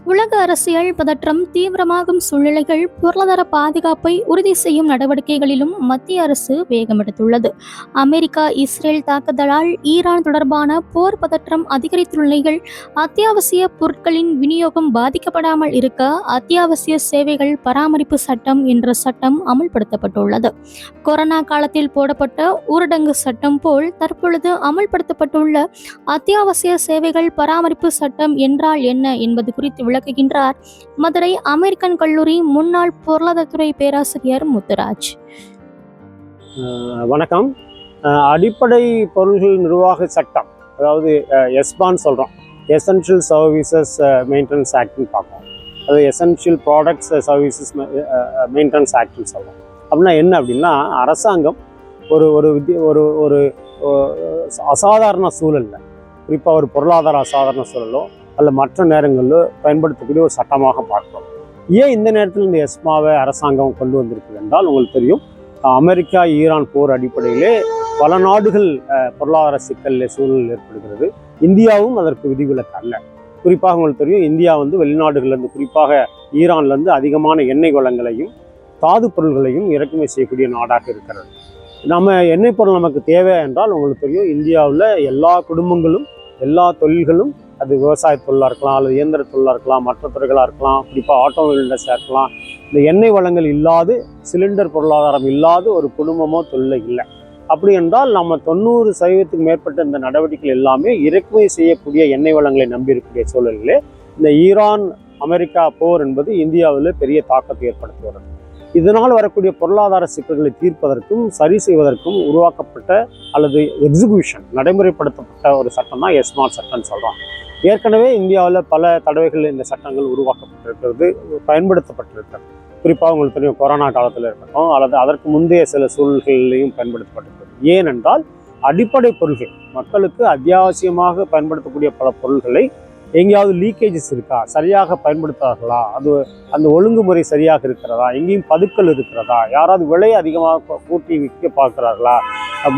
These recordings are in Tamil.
உலக அரசியல் பதற்றம் தீவிரமாகும் சூழ்நிலைகள் பொருளாதார பாதுகாப்பை உறுதி செய்யும் நடவடிக்கைகளிலும் மத்திய அரசு வேகமெடுத்துள்ளது. அமெரிக்கா இஸ்ரேல் தாக்குதலால் ஈரான் தொடர்பான போர் பதற்றம் அதிகரித்துள்ள நிலையில் அத்தியாவசிய பொருட்களின் விநியோகம் பாதிக்கப்படாமல் இருக்க அத்தியாவசிய சேவைகள் பராமரிப்பு சட்டம் என்ற சட்டம் அமல்படுத்தப்பட்டுள்ளது. கொரோனா காலத்தில் போடப்பட்ட ஊரடங்கு சட்டம் போல் தற்பொழுது அமல்படுத்தப்பட்டுள்ள அத்தியாவசிய சேவைகள் பராமரிப்பு சட்டம் என்றால் என்ன என்பது குறித்து விளக்குகின்றார் மதுரை அமெரிக்கன் கல்லூரி முன்னாள் பொருளாதாரத்துறை பேராசிரியர் முத்துராஜ். வணக்கம். அடிப்படை பொருள்கள் நிர்வாக சட்டம், அதாவது எஸ்பான்னு சொல்கிறோம், எசென்ஷியல் சர்வீசஸ் மெயின்டெனன்ஸ் ஆக்ட்னு பார்ப்போம். அது எசென்ஷியல் ப்ராடக்ட்ஸ் சர்வீசஸ் மெயின்டெனன்ஸ் ஆக்ட்னு சொல்கிறோம். அப்படின்னா என்ன அப்படின்னா, அரசாங்கம் ஒரு ஒரு ஒரு அசாதாரண சூழலில், குறிப்பாக ஒரு பொருளாதார அசாதாரண சூழலோ அல்ல மற்ற நேரங்களில் பயன்படுத்தக்கூடிய ஒரு சட்டமாக பார்க்கிறோம். ஏன் இந்த நேரத்தில் இந்த எஸ்மாவை அரசாங்கம் கொண்டு வந்திருக்குது என்றால், உங்களுக்கு தெரியும், அமெரிக்கா ஈரான் போர் அடிப்படையிலே பல நாடுகள் பொருளாதார சிக்கலில் சூழல் ஏற்படுகிறது. இந்தியாவும் அதற்கு விதிவிலக்கு அல்ல. குறிப்பாக உங்களுக்கு தெரியும், இந்தியா வெளிநாடுகள்லேருந்து, குறிப்பாக ஈரான்லேருந்து அதிகமான எண்ணெய் வளங்களையும் தாது பொருள்களையும் இறக்குமதி செய்யக்கூடிய நாடாக இருக்கிறது. நம்ம எண்ணெய் பொருள் நமக்கு தேவை என்றால், உங்களுக்கு தெரியும், இந்தியாவில் எல்லா குடும்பங்களும் எல்லா தொழில்களும், அது விவசாய தொழிலாக இருக்கலாம் அல்லது இயந்திர தொழிலாக இருக்கலாம், மற்ற துறைகளாக இருக்கலாம், குறிப்பாக ஆட்டோமொபைல் இண்டஸ்ட்ரியாக இருக்கலாம், இந்த எண்ணெய் வளங்கள் இல்லாது, சிலிண்டர் பொருளாதாரம் இல்லாத ஒரு குடும்பமோ தொழிலை இல்லை. அப்படி என்றால் நம்ம 90% மேற்பட்ட இந்த நடவடிக்கைகள் எல்லாமே இறக்குமதி செய்யக்கூடிய எண்ணெய் வளங்களை நம்பி இருக்கக்கூடிய சூழலிலே இந்த ஈரான் அமெரிக்கா போர் என்பது இந்தியாவில் பெரிய தாக்கத்தை ஏற்படுத்துகிறது. இதனால் வரக்கூடிய பொருளாதார சிக்கல்களை தீர்ப்பதற்கும் சரி செய்வதற்கும் உருவாக்கப்பட்ட அல்லது எக்ஸிக்யூஷன் நடைமுறைப்படுத்தப்பட்ட ஒரு சட்டம் தான் எஸ்மா சட்டம்னு சொல்கிறோம். ஏற்கனவே இந்தியாவில் பல தடவைகள் இந்த சட்டங்கள் உருவாக்கப்பட்டிருக்கிறது, பயன்படுத்தப்பட்டிருக்கிறது. குறிப்பாக உங்களுக்கு தெரியும், கொரோனா காலத்தில் இருக்கட்டும் அல்லது அதற்கு முந்தைய சில சூழல்களிலையும் பயன்படுத்தப்பட்டிருக்கிறது. ஏனென்றால் அடிப்படை பொருள்கள், மக்களுக்கு அத்தியாவசியமாக பயன்படுத்தக்கூடிய பல பொருள்களை எங்கேயாவது லீக்கேஜஸ் இருக்கா, சரியாக பயன்படுத்துகிறார்களா, அது அந்த ஒழுங்குமுறை சரியாக இருக்கிறதா, எங்கேயும் பதுக்கல் இருக்கிறதா, யாராவது விலை அதிகமாக கூட்டி விற்க பார்க்குறார்களா,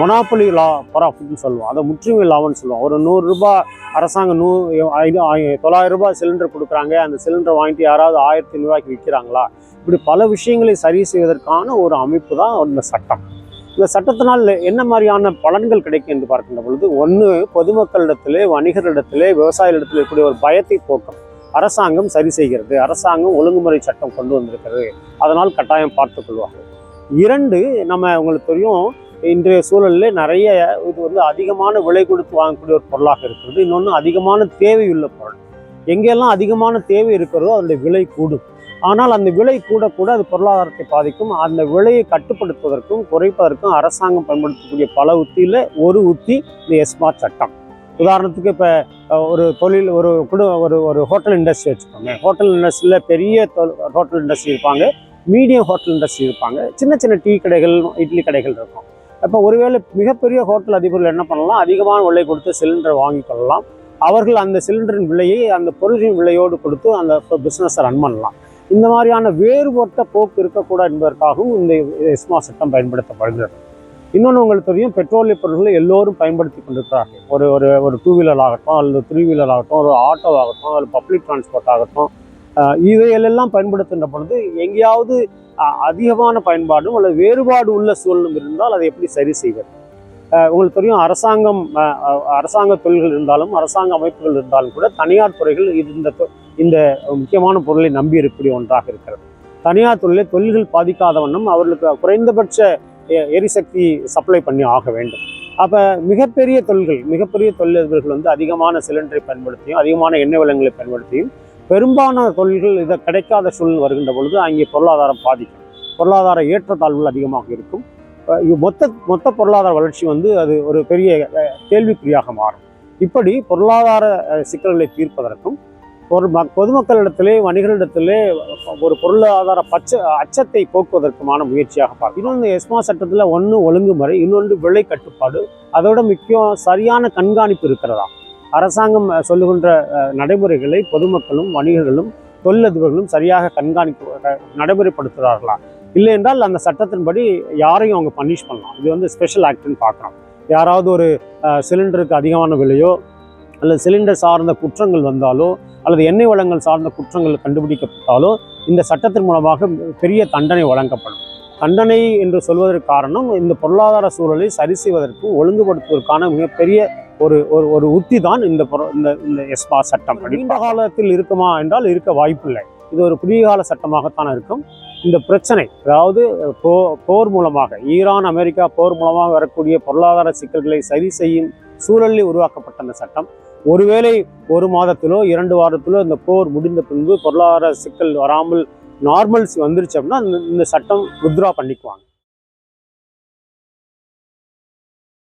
மொனாப்பொலி லா ப்ராஃபிட்னு சொல்லுவோம், அதை முற்றுமை லாபம்னு சொல்லுவோம். ஒரு 100 ரூபாய் அரசாங்கம் 900 ரூபாய் சிலிண்டர் கொடுக்குறாங்க, அந்த சிலிண்டர் வாங்கிட்டு யாராவது 1500 ரூபாய்க்கு விற்கிறாங்களா, இப்படி பல விஷயங்களை சரி செய்வதற்கான ஒரு அமைப்பு தான் இந்த சட்டம். இந்த சட்டத்தினால் என்ன மாதிரியான பலன்கள் கிடைக்கும் என்று பார்க்கின்ற பொழுது, ஒன்று, பொதுமக்களிடத்திலே, வணிகரிடத்திலே, விவசாயிகளிடத்திலே இருக்கக்கூடிய ஒரு பயத்தை போக்கும் அரசாங்கம் சரி செய்கிறது. அரசாங்கம் ஒழுங்குமுறை சட்டம் கொண்டு வந்திருக்கிறது, அதனால் கட்டாயம் பார்த்து கொள்வார்கள். 2, நம்ம உங்களுக்கு தெரியும், இன்றைய சூழலில் நிறைய இது அதிகமான விலை கொடுத்து வாங்கக்கூடிய ஒரு பொருளாக இருக்கிறது. இன்னொன்று, அதிகமான தேவையுள்ள பொருள். எங்கெல்லாம் அதிகமான தேவை இருக்கிறதோ அதனுடைய விலை கூடும். ஆனால் அந்த விலை கூட அது பொருளாதாரத்தை பாதிக்கும். அந்த விலையை கட்டுப்படுத்துவதற்கும் குறைப்பதற்கும் அரசாங்கம் பயன்படுத்தக்கூடிய பல உத்தியில் ஒரு உத்தி இந்த எஸ்மா சட்டம். உதாரணத்துக்கு, இப்போ ஒரு தொழில், ஒரு ஹோட்டல் இண்டஸ்ட்ரி வச்சுக்கோங்க. ஹோட்டல் இண்டஸ்ட்ரியில் பெரிய ஹோட்டல் இண்டஸ்ட்ரி இருப்பாங்க, மீடியம் ஹோட்டல் இண்டஸ்ட்ரி இருப்பாங்க, சின்ன சின்ன டீ கடைகள், இட்லி கடைகள் இருக்கும். இப்போ ஒருவேளை மிகப்பெரிய ஹோட்டல் அதிபர்கள் என்ன பண்ணலாம், அதிகமான விலை கொடுத்து சிலிண்டர் வாங்கி கொள்ளலாம். அவர்கள் அந்த சிலிண்டரின் விலையை அந்த பொருளின் விலையோடு கொடுத்து அந்த பிஸ்னஸை ரன் பண்ணலாம். இந்த மாதிரியான வேறுபட்ட போக்கு இருக்கக்கூடாது என்பதற்காகவும் இந்த எஸ்மா சட்டம் பயன்படுத்தப்படுகிறது. இன்னொன்று, உங்களுக்கு தெரியும், பெட்ரோலிய பொருட்களை எல்லோரும் பயன்படுத்தி கொண்டிருக்கிறார்கள். ஒரு 2 வீலர் ஆகட்டும் அல்லது 3 வீலர் ஆகட்டும், ஒரு ஆட்டோ ஆகட்டும் அல்லது பப்ளிக் டிரான்ஸ்போர்ட் ஆகட்டும், இவையெல்லாம் பயன்படுத்துகின்ற பொழுது எங்கேயாவது அதிகமான பயன்பாடும் அல்லது வேறுபாடு உள்ள சூழலும் இருந்தால் அதை எப்படி சரி செய்வது? உங்களுக்கு தெரியும், அரசாங்க தொழில்கள் இருந்தாலும் அரசாங்க அமைப்புகள் இருந்தாலும் கூட தனியார் துறைகள் இந்த முக்கியமான பொருளை நம்பி இருக்கக்கூடிய ஒன்றாக இருக்கிறது. தனியார் தொழில்கள் பாதிக்காத வண்ணம் அவர்களுக்கு குறைந்தபட்ச எரிசக்தி சப்ளை பண்ணி ஆக வேண்டும். அப்போ மிகப்பெரிய தொழிலதிபர்கள் அதிகமான சிலிண்டரை பயன்படுத்தியும் அதிகமான எண்ணெய் வளங்களை பயன்படுத்தியும் பெரும்பாலான தொழில்கள் இதை கிடைக்காத சூழல் வருகின்ற பொழுது அங்கே பொருளாதாரம் பாதிக்கும். பொருளாதார ஏற்றத்தாழ்வுகள் அதிகமாக இருக்கும். மொத்த பொருளாதார வளர்ச்சி அது ஒரு பெரிய கேள்விக்குறியாக மாறும். இப்படி பொருளாதார சிக்கல்களை தீர்ப்பதற்கும் பொதுமக்களிடத்திலே, வணிகர்களிடத்திலே ஒரு பொருளாதார அச்சத்தை போக்குவதற்குமான முயற்சியாக பார்க்கும். இன்னொன்று, எஸ்மா சட்டத்தில் ஒன்று ஒழுங்குமுறை, இன்னொன்று விலை கட்டுப்பாடு, அதோட முக்கியம் சரியான கண்காணிப்பு இருக்கிறதா. அரசாங்கம் சொல்லுகின்ற நடைமுறைகளை பொதுமக்களும் வணிகர்களும் தொழிலதிபர்களும் சரியாக நடைமுறைப்படுத்துகிறார்களா? இல்லை என்றால் அந்த சட்டத்தின்படி யாரையும் அவங்க பனிஷ் பண்ணலாம். இது ஸ்பெஷல் ஆக்ட்னு பார்க்குறோம். யாராவது ஒரு சிலிண்டருக்கு அதிகமான விலையோ அல்லது சிலிண்டர் சார்ந்த குற்றங்கள் வந்தாலோ அல்லது எண்ணெய் வளங்கள் சார்ந்த குற்றங்கள் கண்டுபிடிக்கப்பட்டாலோ இந்த சட்டத்தின் மூலமாக பெரிய தண்டனை வழங்கப்படும். தண்டனை என்று சொல்வதற்கு காரணம் இந்த பொருளாதார சூழலை சரி செய்வதற்கும் ஒழுங்குபடுத்துவதற்கான மிகப்பெரிய ஒரு ஒரு ஒரு உத்தி தான் இந்த இந்த எஸ்பா சட்டம். நீண்ட காலத்தில் இருக்குமா என்றால் இருக்க வாய்ப்பில்லை. இது ஒரு குறுகிய கால சட்டமாகத்தான் இருக்கும். இந்த பிரச்சனை, அதாவது போர் மூலமாக, ஈரான் அமெரிக்கா போர் மூலமாக வரக்கூடிய பொருளாதார சிக்கல்களை சரி செய்யும் சூழலில் உருவாக்கப்பட்ட அந்த சட்டம் ஒருவேளை 1 மாதத்திலோ 2 வாரத்திலோ இந்த போர் முடிந்த பின்பு பொருளாதார சிக்கல் வராமல் நார்மல்ஸ் வந்துருச்சு அப்படின்னா இந்த சட்டம் வித்ரா பண்ணிக்குவாங்க.